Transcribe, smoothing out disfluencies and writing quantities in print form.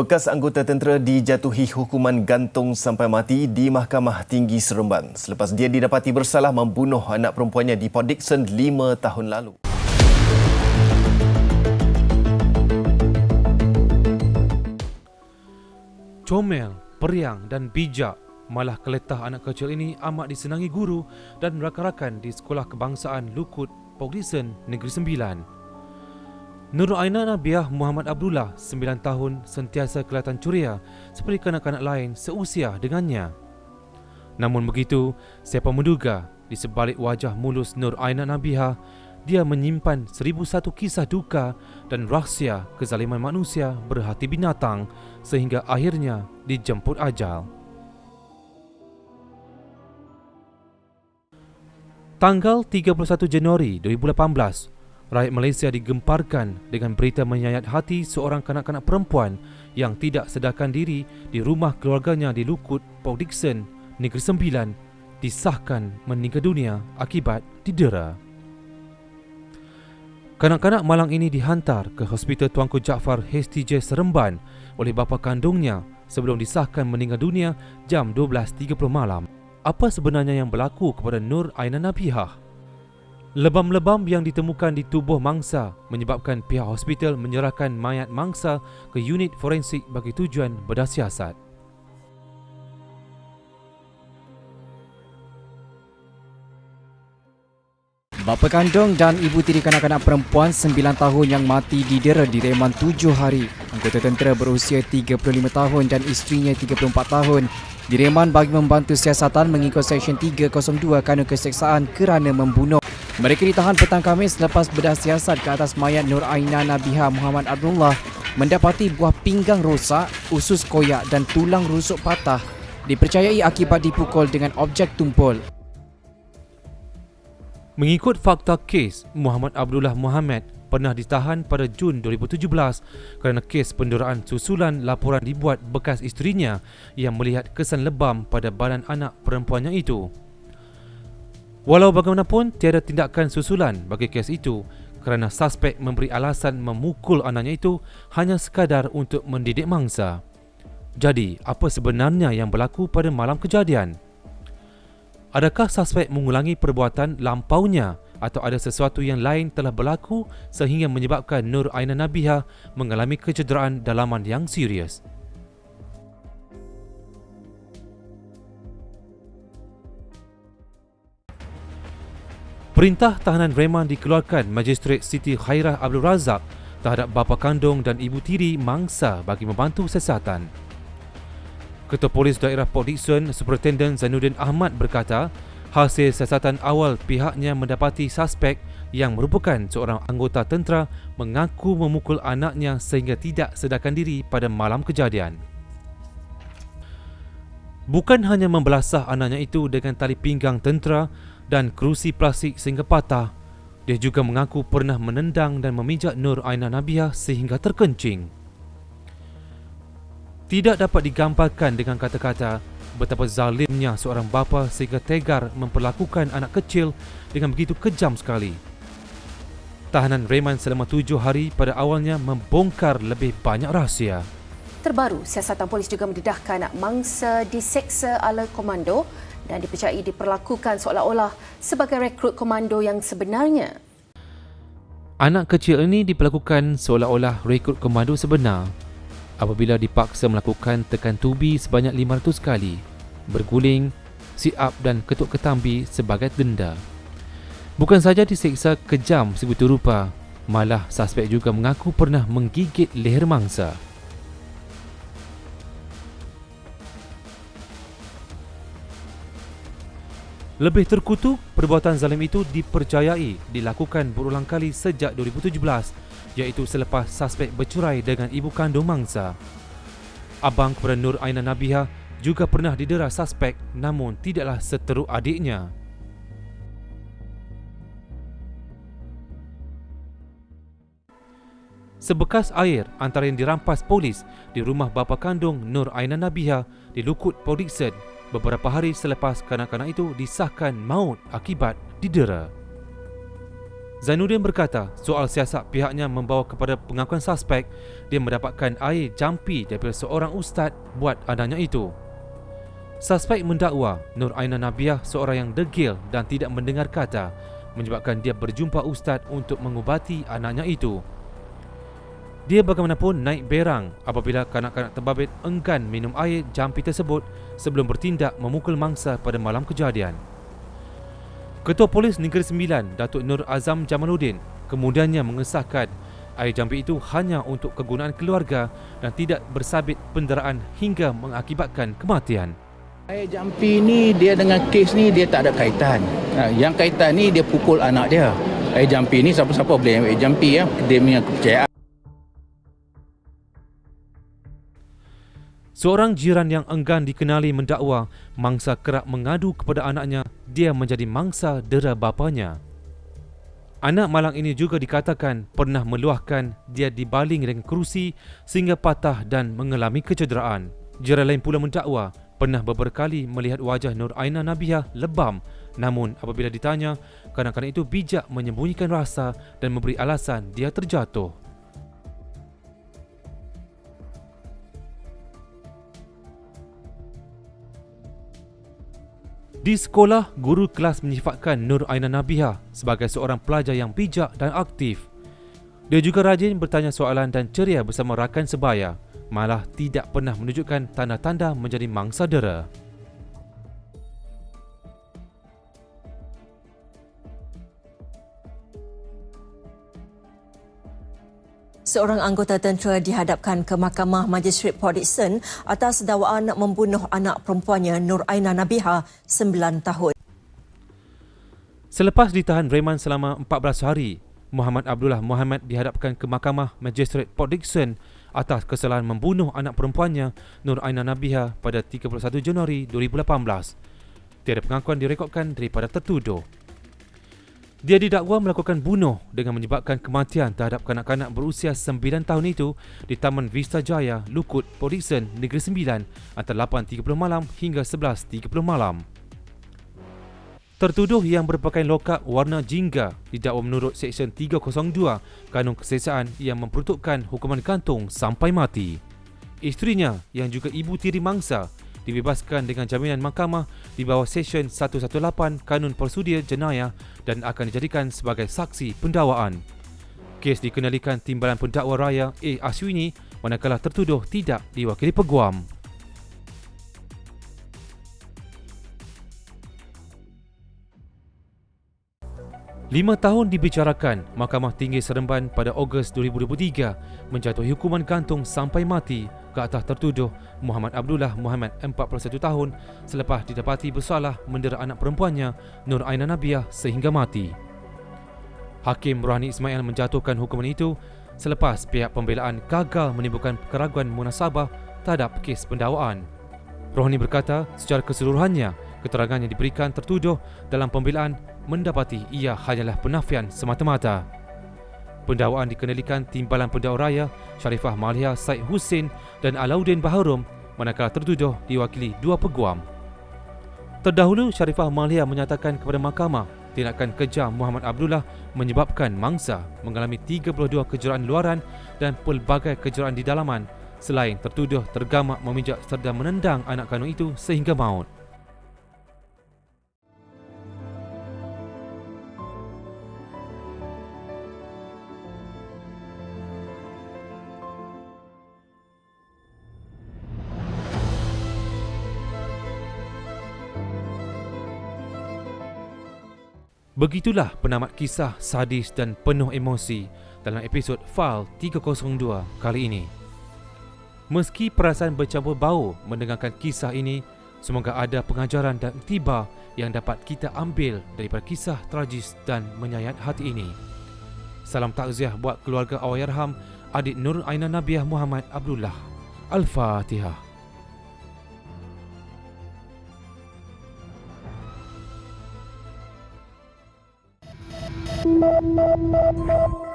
Bekas anggota tentera dijatuhi hukuman gantung sampai mati di Mahkamah Tinggi Seremban selepas dia didapati bersalah membunuh anak perempuannya di Port Dickson 5 tahun lalu. Comel, periang dan bijak, malah keletah anak kecil ini amat disenangi guru dan rakan-rakan di Sekolah Kebangsaan Lukut, Port Dickson, Negeri Sembilan. Nur Aina Nabiah Muhammad Abdullah, 9 tahun, sentiasa kelihatan ceria seperti kanak-kanak lain seusia dengannya. Namun begitu, siapa menduga di sebalik wajah mulus Nur Aina Nabiah, dia menyimpan 1001 kisah duka dan rahsia kezaliman manusia berhati binatang sehingga akhirnya dijemput ajal. Tanggal 31 Januari 2018, rakyat Malaysia digemparkan dengan berita menyayat hati seorang kanak-kanak perempuan yang tidak sedarkan diri di rumah keluarganya di Lukut, Port Dickson, Negeri Sembilan, disahkan meninggal dunia akibat didera. Kanak-kanak malang ini dihantar ke Hospital Tuanku Jaafar HTJ Seremban oleh bapa kandungnya sebelum disahkan meninggal dunia jam 12.30 malam. Apa sebenarnya yang berlaku kepada Nur Aina Nabiah? Lebam-lebam yang ditemukan di tubuh mangsa menyebabkan pihak hospital menyerahkan mayat mangsa ke unit forensik bagi tujuan bedah siasat. Bapa kandung dan ibu tiri kanak-kanak perempuan 9 tahun yang mati didera di reman 7 hari. Anggota tentera berusia 35 tahun dan isterinya 34 tahun direman bagi membantu siasatan mengikut Seksyen 302 Kanun Keseksaan kerana membunuh. Mereka ditahan petang Khamis selepas bedah siasat ke atas mayat Nur Aina Nabiah Muhammad Abdullah mendapati buah pinggang rosak, usus koyak dan tulang rusuk patah dipercayai akibat dipukul dengan objek tumpul. Mengikut fakta kes, Muhammad Abdullah Muhammad pernah ditahan pada Jun 2017 kerana kes penderaan susulan laporan dibuat bekas isterinya yang melihat kesan lebam pada badan anak perempuannya itu. Walau bagaimanapun, tiada tindakan susulan bagi kes itu kerana suspek memberi alasan memukul anaknya itu hanya sekadar untuk mendidik mangsa. Jadi, apa sebenarnya yang berlaku pada malam kejadian? Adakah suspek mengulangi perbuatan lampaunya atau ada sesuatu yang lain telah berlaku sehingga menyebabkan Nur Aina Nabiah mengalami kecederaan dalaman yang serius? Perintah tahanan reman dikeluarkan Magistrate Siti Khairah Abdul Razak terhadap bapa kandung dan ibu tiri mangsa bagi membantu siasatan. Ketua Polis Daerah Port Dickson, Superintendent Zainuddin Ahmad berkata, hasil siasatan awal pihaknya mendapati suspek yang merupakan seorang anggota tentera mengaku memukul anaknya sehingga tidak sedarkan diri pada malam kejadian. Bukan hanya membelasah anaknya itu dengan tali pinggang tentera dan kerusi plastik sehingga patah, dia juga mengaku pernah menendang dan memijak Nur Aina Nabiah sehingga terkencing. Tidak dapat digambarkan dengan kata-kata betapa zalimnya seorang bapa sehingga tegar memperlakukan anak kecil dengan begitu kejam sekali. Tahanan reman selama 7 hari pada awalnya membongkar lebih banyak rahsia. Terbaru, siasatan polis juga mendedahkan anak mangsa diseksa ala komando dan dipercayai diperlakukan seolah-olah sebagai rekrut komando yang sebenarnya. Anak kecil ini diperlakukan seolah-olah rekrut komando sebenar apabila dipaksa melakukan tekan tubi sebanyak 500 kali, berguling, sit up dan ketuk ketambi sebagai denda. Bukan saja diseksa kejam sebegitu rupa, malah suspek juga mengaku pernah menggigit leher mangsa. Lebih terkutuk, perbuatan zalim itu dipercayai dilakukan berulang kali sejak 2017, iaitu selepas suspek bercerai dengan ibu kandung mangsa. Abang kepada Nur Aina Nabiah juga pernah didera suspek namun tidaklah seteruk adiknya. Sebekas air antara yang dirampas polis di rumah bapa kandung Nur Aina Nabiah di Lukut, Port Dickson beberapa hari selepas kanak-kanak itu disahkan maut akibat didera. Zainuddin berkata soal siasat pihaknya membawa kepada pengakuan suspek dia mendapatkan air jampi daripada seorang ustaz buat anaknya itu. Suspek mendakwa Nur Aina Nabiah seorang yang degil dan tidak mendengar kata menyebabkan dia berjumpa ustaz untuk mengubati anaknya itu. Dia bagaimanapun naik berang apabila kanak-kanak terbabit enggan minum air jampi tersebut sebelum bertindak memukul mangsa pada malam kejadian. Ketua Polis Negeri Sembilan, Datuk Nur Azam Jamaluddin, kemudiannya mengesahkan air jampi itu hanya untuk kegunaan keluarga dan tidak bersabit penderaan hingga mengakibatkan kematian. Air jampi ni dia dengan kes ni dia tak ada kaitan. Yang kaitan ni dia pukul anak dia. Air jampi ni siapa-siapa boleh air jampi ya. Dia punya kepercayaan. Seorang jiran yang enggan dikenali mendakwa mangsa kerap mengadu kepada anaknya dia menjadi mangsa dera bapanya. Anak malang ini juga dikatakan pernah meluahkan dia dibaling dengan kerusi sehingga patah dan mengalami kecederaan. Jiran lain pula mendakwa pernah beberapa kali melihat wajah Nur Aina Nabiah lebam, namun apabila ditanya, kanak-kanak itu bijak menyembunyikan rasa dan memberi alasan dia terjatuh. Di sekolah, guru kelas menyifatkan Nur Aina Nabiah sebagai seorang pelajar yang bijak dan aktif. Dia juga rajin bertanya soalan dan ceria bersama rakan sebaya, malah tidak pernah menunjukkan tanda-tanda menjadi mangsa dera. Seorang anggota tentera dihadapkan ke Mahkamah Magistrate Port Dickson atas dakwaan membunuh anak perempuannya Nur Aina Nabiah 9 tahun. Selepas ditahan reman selama 14 hari, Muhammad Abdullah Muhammad dihadapkan ke Mahkamah Magistrate Port Dickson atas kesalahan membunuh anak perempuannya Nur Aina Nabiah pada 31 Januari 2018. Tiada pengakuan direkodkan daripada tertuduh. Dia didakwa melakukan bunuh dengan menyebabkan kematian terhadap kanak-kanak berusia 9 tahun itu di Taman Vista Jaya, Lukut, Port Dickson, Negeri Sembilan antara 8.30 malam hingga 11.30 malam. Tertuduh yang berpakaian lokap warna jingga didakwa menurut Seksyen 302 Kanun Kesesaan yang memperuntukkan hukuman gantung sampai mati. Isterinya yang juga ibu tiri mangsa dibebaskan dengan jaminan mahkamah di bawah Seksyen 118 Kanun Prosedur Jenayah dan akan dijadikan sebagai saksi pendakwaan. Kes dikenalikan Timbalan Pendakwa Raya A. Ashwini manakala tertuduh tidak diwakili peguam. Lima tahun dibicarakan, Mahkamah Tinggi Seremban pada Ogos 2023 menjatuhi hukuman gantung sampai mati ke atas tertuduh Muhammad Abdullah Muhammad 41 tahun selepas didapati bersalah mendera anak perempuannya Nur Aina Nabiah sehingga mati. Hakim Rohani Ismail menjatuhkan hukuman itu selepas pihak pembelaan gagal menimbulkan keraguan munasabah terhadap kes pendakwaan. Rohani berkata secara keseluruhannya keterangan yang diberikan tertuduh dalam pembelaan mendapati ia hanyalah penafian semata-mata. Pendakwaan dikenalikan Timbalan Pendakwa Raya Sharifah Maliha Said Hussein dan Alauddin Baharum manakala tertuduh diwakili dua peguam. Terdahulu Sharifah Maliha menyatakan kepada mahkamah tindakan kejam Muhammad Abdullah menyebabkan mangsa mengalami 32 kejuaraan luaran dan pelbagai kejuaraan di dalaman selain tertuduh tergamak memijak serta menendang anak kandung itu sehingga maut. Begitulah penamat kisah sadis dan penuh emosi dalam episod File 302 kali ini. Meski perasaan bercampur bau mendengarkan kisah ini, semoga ada pengajaran dan iktibar yang dapat kita ambil daripada kisah tragis dan menyayat hati ini. Salam takziah buat keluarga Allahyarham adik Nur Aina Nabiah Muhammad Abdullah. Al-Fatihah. Thank you.